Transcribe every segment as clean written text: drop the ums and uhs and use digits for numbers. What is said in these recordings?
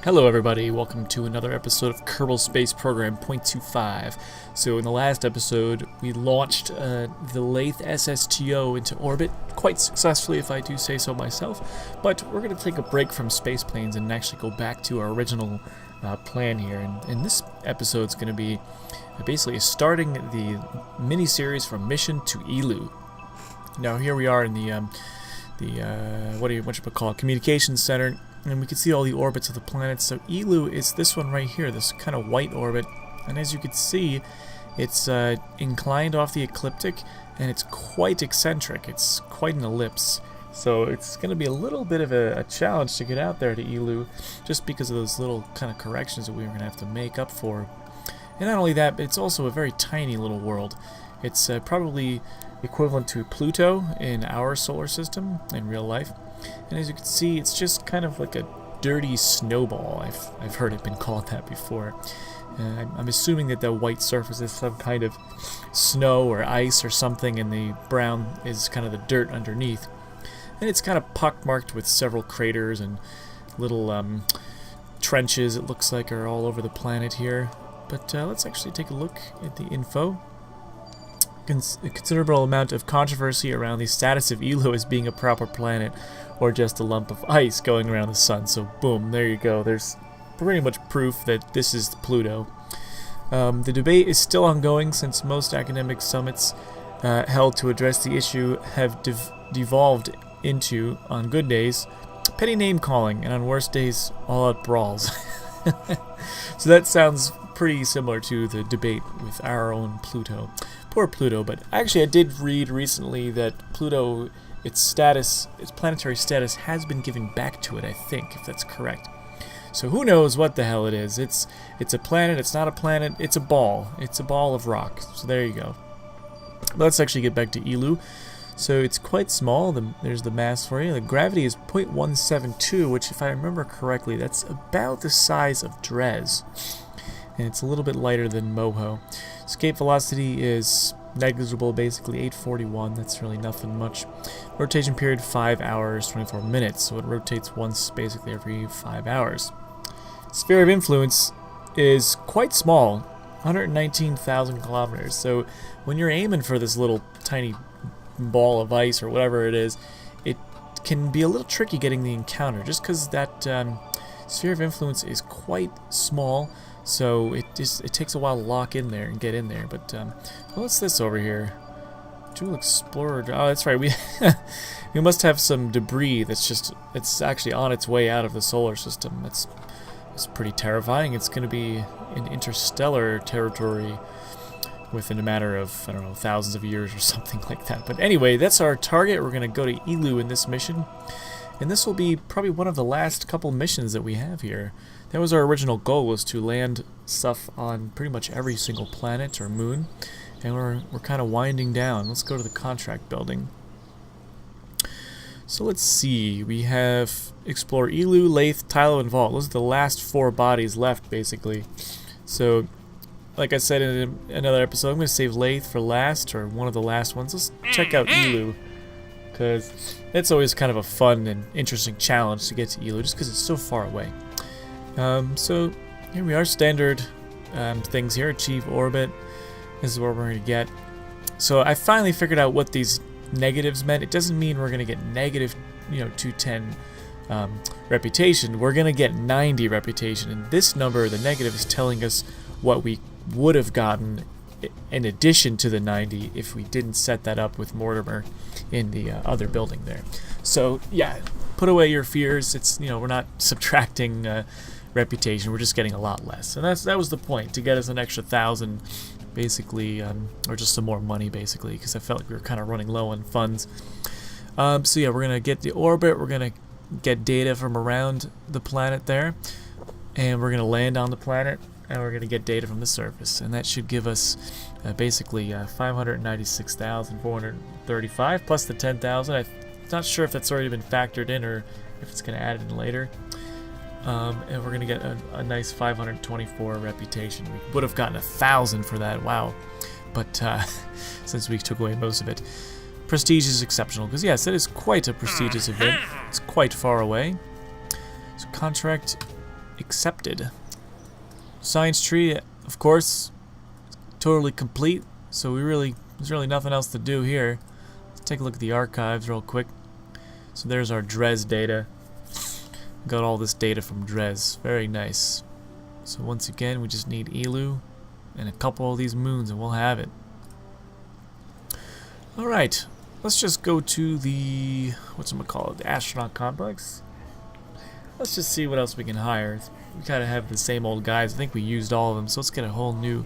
Hello everybody, welcome to another episode of Kerbal Space Program .25. So in the last episode, we launched the Lathe SSTO into orbit, quite successfully if I do say so myself, but we're going to take a break from space planes and actually go back to our original plan here. And this episode is going to be basically starting the mini-series from Mission to Eeloo. Now here we are in the what you call it, communications center. And we can see all the orbits of the planets. So Eeloo is this one right here, this kind of white orbit. And as you can see, it's inclined off the ecliptic, and it's quite eccentric. It's quite an ellipse. So it's going to be a little bit of a challenge to get out there to Eeloo, just because of those little kind of corrections that we were going to have to make up for. And not only that, but it's also a very tiny little world. It's probably equivalent to Pluto in our solar system in real life. And as you can see, it's just kind of like a dirty snowball. I've heard it been called that before. I'm assuming that the white surface is some kind of snow or ice or something, and the brown is kind of the dirt underneath. And it's kind of pockmarked with several craters and little trenches, it looks like, are all over the planet here. But let's actually take a look at the info. A considerable amount of controversy around the status of Eeloo as being a proper planet or just a lump of ice going around the sun. So boom, there you go. There's pretty much proof that this is Pluto. The debate is still ongoing since most academic summits held to address the issue have devolved into, on good days, petty name calling, and on worse days, all-out brawls. So that sounds pretty similar to the debate with our own Pluto. Poor Pluto, but actually I did read recently that Pluto, its planetary status has been given back to it, I think, if that's correct. So who knows what the hell it is. It's a planet, it's not a planet, it's a ball. It's a ball of rock. So there you go. But let's actually get back to Eeloo. So it's quite small. There's the mass for you. The gravity is 0.172, which if I remember correctly, that's about the size of Dres. And it's a little bit lighter than Moho. Escape velocity is negligible, basically 841. That's really nothing much. Rotation period 5 hours, 24 minutes. So it rotates once basically every 5 hours. Sphere of influence is quite small, 119,000 kilometers. So when you're aiming for this little tiny ball of ice or whatever it is, it can be a little tricky getting the encounter, just because that sphere of influence is quite small. So it takes a while to lock in there and get in there. But what's this over here? Jewel Explorer. Oh, that's right. We we must have some debris it's actually on its way out of the solar system. It's pretty terrifying. It's going to be in interstellar territory within a matter of, I don't know, thousands of years or something like that. But anyway, that's our target. We're going to go to Eeloo in this mission. And this will be probably one of the last couple missions that we have here. That was our original goal, was to land stuff on pretty much every single planet or moon. And we're kind of winding down. Let's go to the contract building. So let's see. We have Explore Eeloo, Lathe, Tylo, and Vault. Those are the last 4 bodies left, basically. So, like I said in another episode, I'm going to save Lathe for last, or one of the last ones. Let's check out Eeloo, because it's always kind of a fun and interesting challenge to get to Eeloo, just because it's so far away. So here we are, standard things here. Achieve orbit. This is what we're going to get. So I finally figured out what these negatives meant. It doesn't mean we're going to get negative, 210 reputation. We're going to get 90 reputation, and this number, the negative, is telling us what we would have gotten in addition to the 90 if we didn't set that up with Mortimer in the other building there. So yeah, put away your fears. It's, we're not subtracting reputation, we're just getting a lot less, and that was the point, to get us an extra 1,000 basically, or just some more money basically, because I felt like we were kind of running low on funds. So yeah, we're gonna get the orbit, we're gonna get data from around the planet there, and we're gonna land on the planet, and we're gonna get data from the surface, and that should give us basically 596,435 plus the 10,000. I'm not sure if that's already been factored in or if it's gonna add it in later. And we're gonna get a nice 524 reputation. We would have gotten 1,000 for that, wow. But since we took away most of it, prestige is exceptional, because yes, it is quite a prestigious event. It's quite far away. So contract accepted. Science tree, of course, totally complete. So there's really nothing else to do here. Let's take a look at the archives real quick. So there's our Dres data. Got all this data from Dres. Very nice. So once again, we just need Eeloo and a couple of these moons and we'll have it. Alright, let's just go to the, the astronaut complex. Let's just see what else we can hire. We kind of have the same old guys. I think we used all of them, so let's get a whole new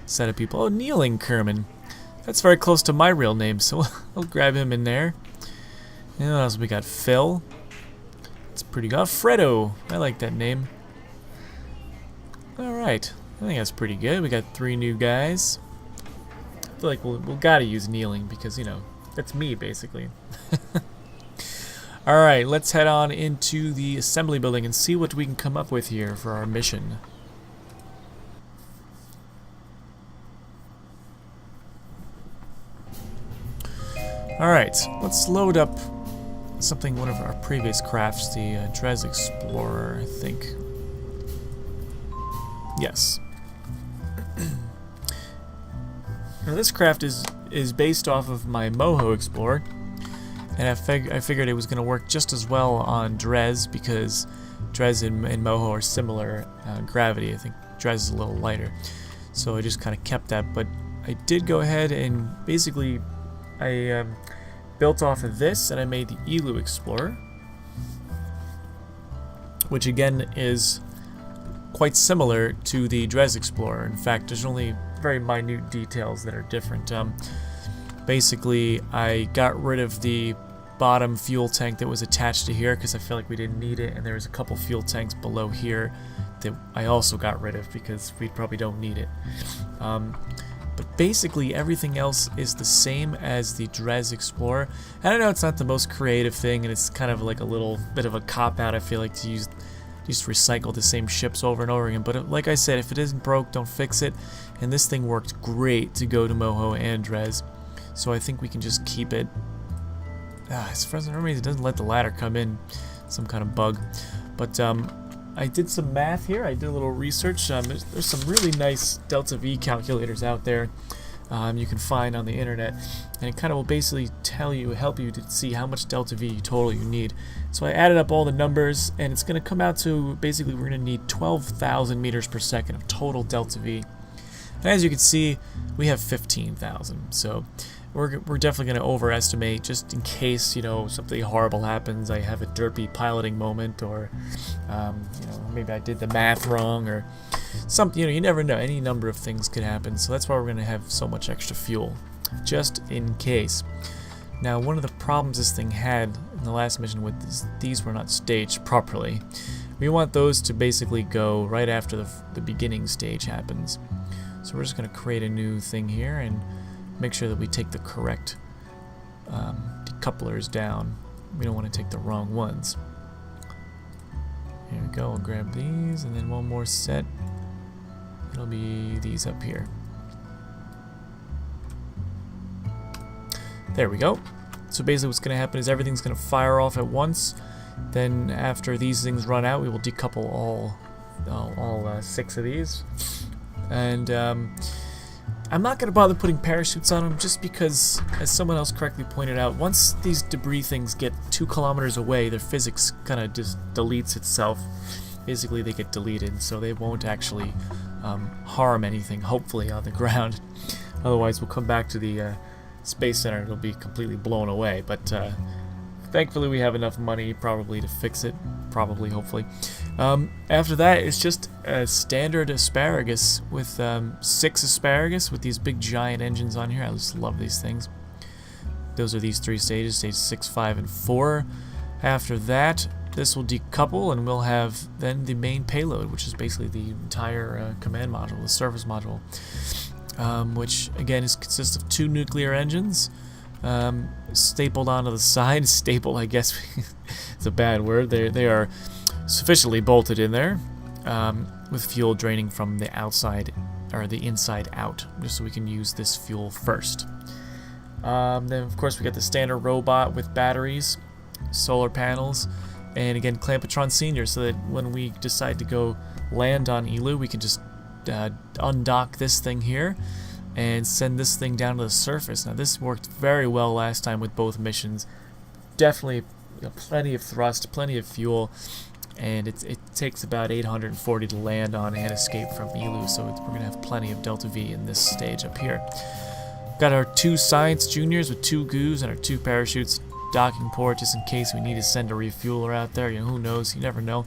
set of people. Oh, Kneeling Kerman. That's very close to my real name, so I'll grab him in there. And what else we got? Phil. That's pretty good. Fredo. I like that name. Alright, I think that's pretty good. We got 3 new guys. I feel like we'll gotta use Kneeling because, you know, that's me basically. Alright, let's head on into the assembly building and see what we can come up with here for our mission. Alright, let's load up one of our previous crafts, the Dres Explorer, I think. Yes. Now this craft is based off of my Moho Explorer, and I figured it was going to work just as well on Dres because Dres and Moho are similar gravity. I think Dres is a little lighter, so I just kind of kept that. But I did go ahead and basically I built off of this, and I made the Eeloo Explorer, which again is quite similar to the Dres Explorer. In fact, there's only very minute details that are different. Basically, I got rid of the bottom fuel tank that was attached to here because I feel like we didn't need it, and there was a couple fuel tanks below here that I also got rid of because we probably don't need it. But basically everything else is the same as the Dres Explorer. And I know it's not the most creative thing, and it's kind of like a little bit of a cop-out, I feel like, to just recycle the same ships over and over again. But like I said, if it isn't broke, don't fix it. And this thing worked great to go to Moho and Dres, so I think we can just keep it. For some reason, it doesn't let the ladder come in, some kind of bug. But I did some math here. I did a little research. There's some really nice delta V calculators out there you can find on the internet, and it kind of will basically help you to see how much delta V total you need. So I added up all the numbers, and it's going to come out to basically we're going to need 12,000 meters per second of total delta V. And as you can see, we have 15,000. So we're definitely going to overestimate just in case, you know, something horrible happens. I have a derpy piloting moment, or you know, maybe I did the math wrong, or something. You know, you never know. Any number of things could happen. So that's why we're going to have so much extra fuel, just in case. Now, one of the problems this thing had in the last mission with these were not staged properly. We want those to basically go right after the beginning stage happens. So we're just going to create a new thing here and make sure that we take the correct decouplers down. We don't want to take the wrong ones. Here we go. I'll grab these, and then one more set. It'll be these up here. There we go. So basically what's going to happen is everything's going to fire off at once. Then after these things run out, we will decouple all 6 of these. And I'm not going to bother putting parachutes on them just because, as someone else correctly pointed out, once these debris things get 2 kilometers away, their physics kind of just deletes itself. Basically, they get deleted, so they won't actually harm anything, hopefully, on the ground. Otherwise, we'll come back to the Space Center and it'll be completely blown away. But thankfully, we have enough money probably to fix it. Probably, hopefully. After that, it's just a standard asparagus with 6 asparagus with these big giant engines on here. I just love these things. Those are these 3 stages, stage 6, 5, and 4. After that, this will decouple, and we'll have then the main payload, which is basically the entire command module, the surface module, which again consists of 2 nuclear engines stapled onto the side. Stapled, I guess, it's a bad word. They are sufficiently bolted in there, with fuel draining from the outside or the inside out, just so we can use this fuel first. Then of course we got the standard robot with batteries, solar panels, And again, Clampetron Senior, so that when we decide to go land on Eeloo, we can just undock this thing here and send this thing down to the surface. Now this worked very well last time with both missions. Definitely plenty of thrust, plenty of fuel, and it takes about 840 to land on and escape from Eeloo, so we're going to have plenty of Delta V in this stage up here. Got our 2 Science Juniors with 2 goos and our 2 parachutes, docking port just in case we need to send a refueler out there. Who knows? You never know.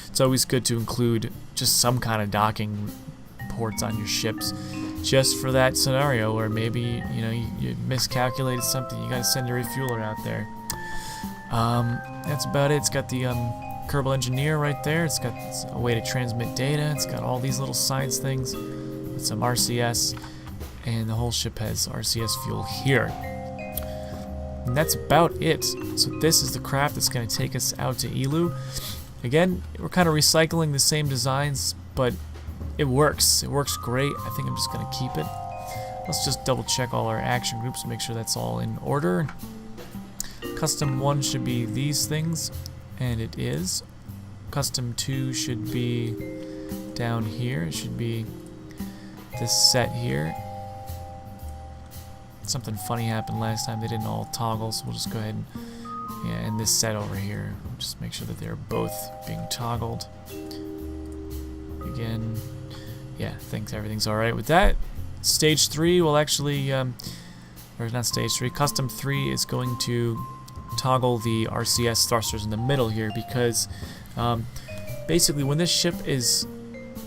It's always good to include just some kind of docking ports on your ships, just for that scenario where maybe you miscalculated something. You got to send a refueler out there. That's about it. It's got the Kerbal Engineer right there. It's got a way to transmit data. It's got all these little science things with some RCS, and the whole ship has RCS fuel here. And that's about it. So this is the craft that's going to take us out to Eeloo. Again, we're kind of recycling the same designs, but it works. It works great. I think I'm just going to keep it. Let's just double check all our action groups and make sure that's all in order. Custom 1 should be these things, and it is. Custom 2 should be down here. It should be this set here. Something funny happened last time. They didn't all toggle, so we'll just go ahead and this set over here. Just make sure that they're both being toggled. Again, yeah, thanks. Everything's all right with that. Stage 3 will actually, or not stage 3. Custom 3 is going to toggle the RCS thrusters in the middle here, because basically when this ship is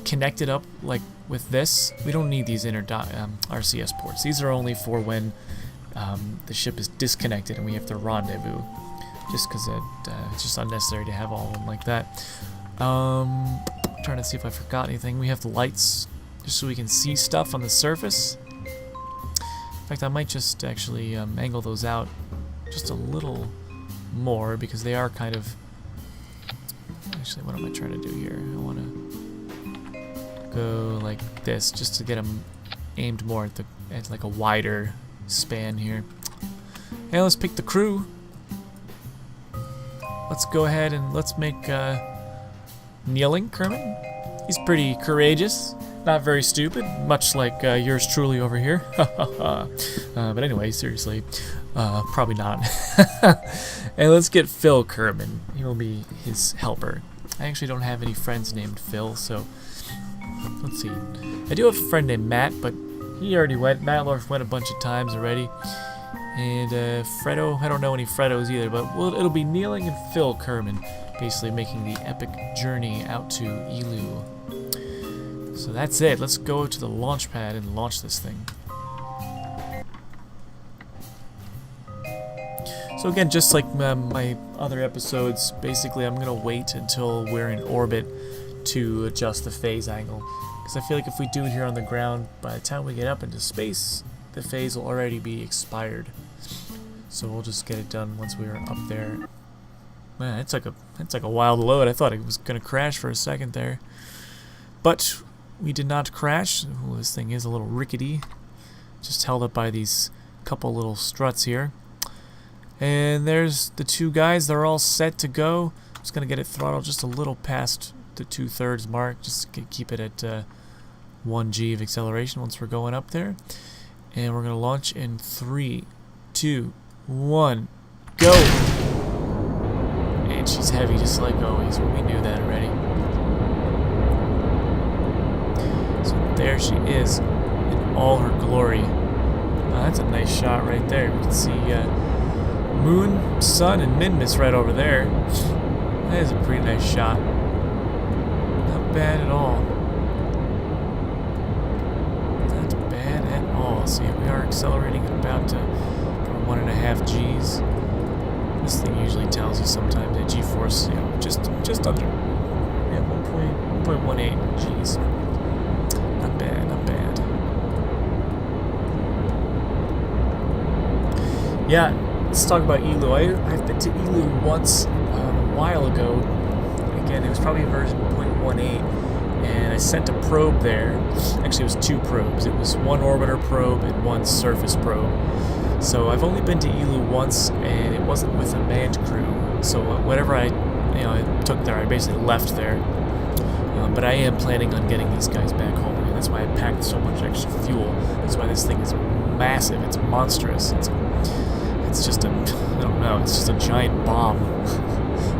connected up like with this, we don't need these inner RCS ports. These are only for when the ship is disconnected and we have to rendezvous, just because it's just unnecessary to have all of them like that. Trying to see if I forgot anything. We have the lights just so we can see stuff on the surface. In fact, I might just actually angle those out just a little more, because they are kind of... Actually, what am I trying to do here? I want to go like this, just to get them aimed more at like a wider span here. Hey, let's pick the crew. Let's go ahead and let's make Kneeling Kerman. He's pretty courageous, not very stupid, much like yours truly over here. But anyway, seriously, probably not. And let's get Phil Kerman. He will be his helper. I actually don't have any friends named Phil, so let's see. I do have a friend named Matt, but he already went. Matlorf went a bunch of times already. And Fredo, I don't know any Fredos either, but it'll be Kneeling and Phil Kerman, basically making the epic journey out to Eeloo. So that's it. Let's go to the launch pad and launch this thing. So again, just like my other episodes, basically I'm going to wait until we're in orbit to adjust the phase angle. Because I feel like if we do it here on the ground, by the time we get up into space, the phase will already be expired. So we'll just get it done once we are up there. Man, it's like a while to load. I thought it was going to crash for a second there. But we did not crash. Ooh, this thing is a little rickety. Just held up by these couple little struts here. And there's the 2 guys. They're all set to go. I'm just going to get it throttled just a little past the 2/3 mark. Just to keep it at 1 G of acceleration once we're going up there. And we're going to launch in 3, 2, 1, go! And she's heavy just like always. We knew that already. So there she is in all her glory. That's a nice shot right there. We can see Moon, Sun, and Minmus right over there. That is a pretty nice shot. Not bad at all. Not bad at all. See, we are accelerating at about 1.5 Gs. This thing usually tells you sometimes a G-force, just under, 1.18 Gs. Not bad, not bad. Yeah, let's talk about Eeloo. I've been to Eeloo once a while ago. Again, it was probably version 0.18, and I sent a probe there. Actually, it was 2 probes. It was 1 orbiter probe and 1 surface probe. So I've only been to Eeloo once, and it wasn't with a manned crew. So whenever I you know, I took there. I basically left there. But I am planning on getting these guys back home. I mean, that's why I packed so much extra fuel. That's why this thing is massive. It's monstrous. It's just a, I don't know, it's just a giant bomb.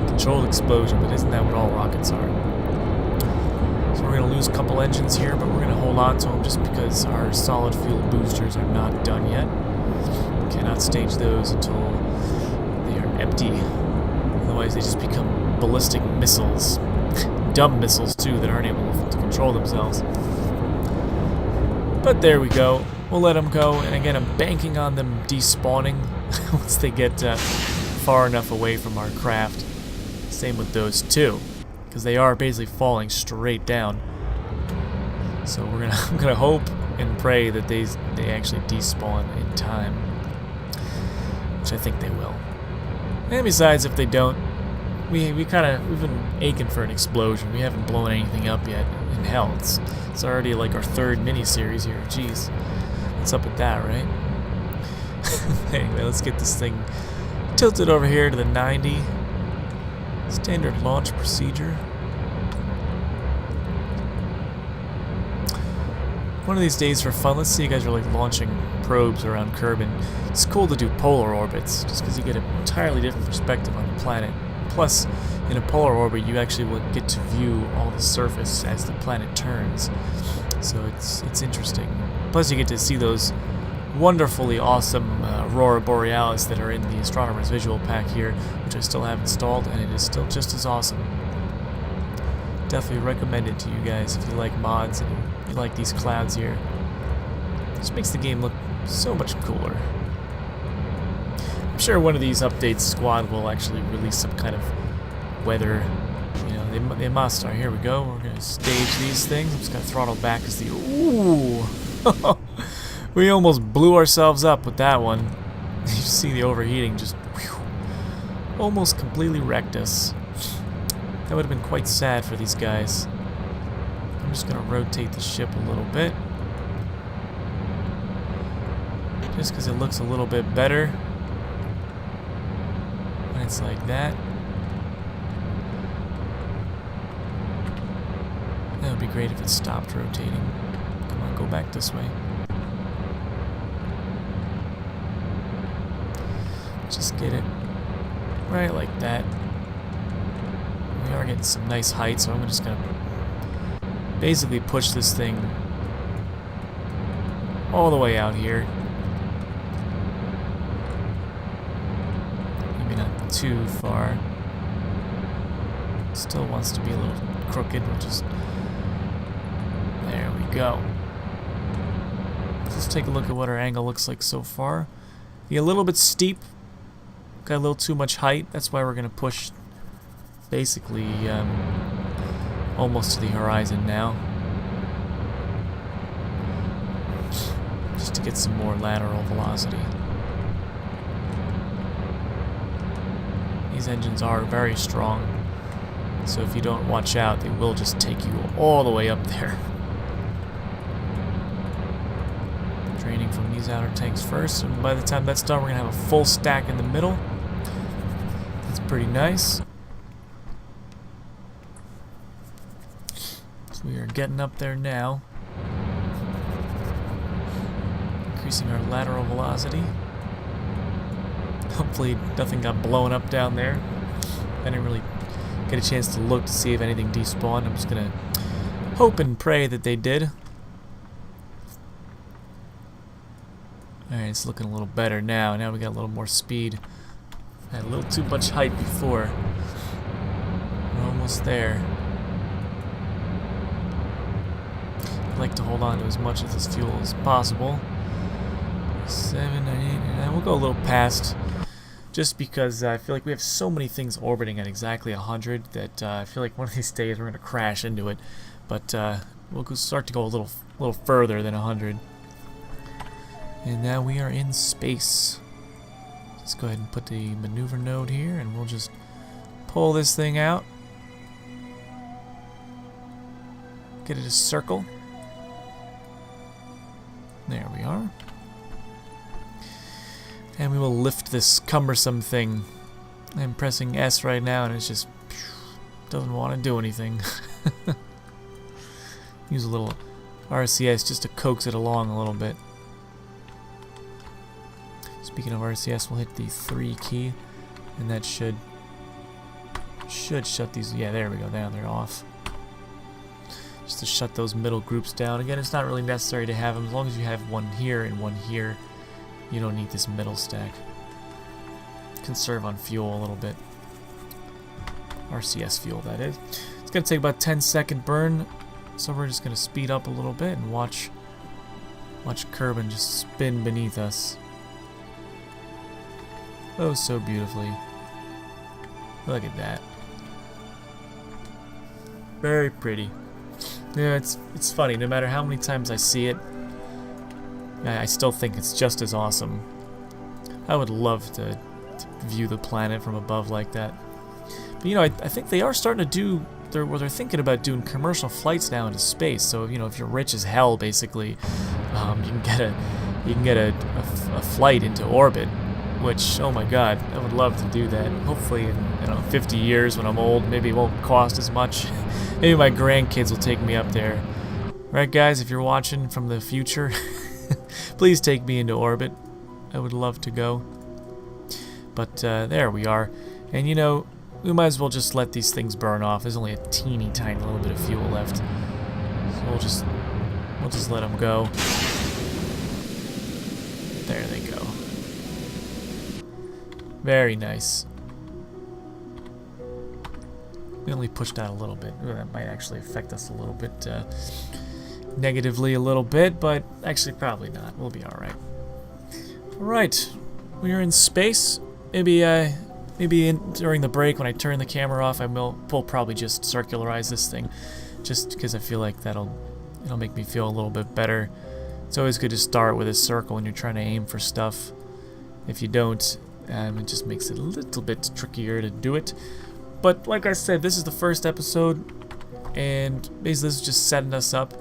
Controlled explosion, but isn't that what all rockets are? So we're going to lose a couple engines here, but we're going to hold on to them just because our solid fuel boosters are not done yet. We cannot stage those until they are empty. Otherwise they just become ballistic missiles. Dumb missiles too that aren't able to control themselves. But there we go. We'll let them go, and again I'm banking on them despawning once they get far enough away from our craft. Same with those two, because they are basically falling straight down. So I'm gonna hope and pray that they actually despawn in time, which I think they will. And besides, if they don't, we've been aching for an explosion. We haven't blown anything up yet. In hell, it's already like our third mini-series here. Jeez, what's up with that, right? Anyway, let's get this thing tilted over here to the 90. Standard launch procedure. One of these days for fun, let's see you guys are like launching probes around Kerbin. It's cool to do polar orbits, just because you get an entirely different perspective on the planet. Plus, in a polar orbit, you actually will get to view all the surface as the planet turns. So it's interesting. Plus, you get to see those wonderfully awesome Aurora Borealis that are in the Astronomer's Visual Pack here, which I still have installed, and it is still just as awesome. Definitely recommend it to you guys if you like mods and you like these clouds here. It just makes the game look so much cooler. I'm sure one of these updates squad will actually release some kind of weather. You know, they must. Alright, here we go. We're gonna stage these things. I'm just gonna throttle back as the ooh. We almost blew ourselves up with that one. You see the overheating just whew, almost completely wrecked us. That would have been quite sad for these guys. I'm just gonna rotate the ship a little bit, just because it looks a little bit better when it's like that. That would be great if it stopped rotating. Come on, go back this way. Just get it right like that. We are getting some nice height, so I'm just gonna basically push this thing all the way out here. Maybe not too far. Still wants to be a little crooked. We'll just... There we go. Let's take a look at what our angle looks like so far. Be a little bit steep. Got a little too much height. That's why we're going to push basically almost to the horizon now. Just to get some more lateral velocity. These engines are very strong, so if you don't watch out, they will just take you all the way up there. Draining from these outer tanks first, and by the time that's done, we're going to have a full stack in the middle. That's pretty nice. So we are getting up there now. Increasing our lateral velocity. Hopefully nothing got blown up down there. I didn't really get a chance to look to see if anything despawned. I'm just going to hope and pray that they did. Alright, it's looking a little better now. Now we got a little more speed. Had a little too much height before. We're almost there. I'd like to hold on to as much of this fuel as possible. 7, 9, 8, 9. We'll go a little past, just because I feel like we have so many things orbiting at exactly 100 that I feel like one of these days we're going to crash into it. But we'll start to go a little further than 100. And now we are in space. Let's go ahead and put the maneuver node here, and we'll just pull this thing out. Get it to circle. There we are. And we will lift this cumbersome thing. I'm pressing S right now, and it's just doesn't want to do anything. Use a little RCS just to coax it along a little bit. Speaking of RCS, we'll hit the 3 key, and that should shut these. Yeah, there we go. Now they're off. Just to shut those middle groups down. Again, it's not really necessary to have them. As long as you have one here and one here, you don't need this middle stack. Conserve on fuel a little bit. RCS fuel, that is. It's going to take about 10-second burn, so we're just going to speed up a little bit and watch Kerbal just spin beneath us. Oh, so beautifully. Look at that. Very pretty. Yeah, it's funny. No matter how many times I see it, I still think it's just as awesome. I would love to view the planet from above like that. But I think they are starting to do. They're thinking about doing commercial flights now into space. So if you're rich as hell, basically, you can get a flight into orbit. Which, oh my God, I would love to do that. Hopefully in 50 years when I'm old, maybe it won't cost as much. Maybe my grandkids will take me up there. Right, guys, if you're watching from the future, please take me into orbit. I would love to go. But there we are. And we might as well just let these things burn off. There's only a teeny tiny little bit of fuel left. So we'll just let them go. There they go. Very nice. We only pushed out a little bit. That might actually affect us a little bit negatively a little bit, but actually probably not. We'll be alright. Alright. We are in space. Maybe during the break when I turn the camera off, we'll probably just circularize this thing, just because I feel like it'll make me feel a little bit better. It's always good to start with a circle when you're trying to aim for stuff. If you don't, it just makes it a little bit trickier to do it. But like I said, this is the first episode, and basically this is just setting us up.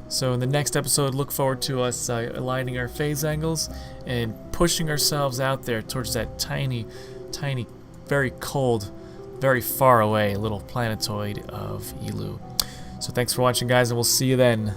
So in the next episode, look forward to us aligning our phase angles and pushing ourselves out there towards that tiny, very cold, very far away little planetoid of Eeloo. So thanks for watching, guys, and we'll see you then.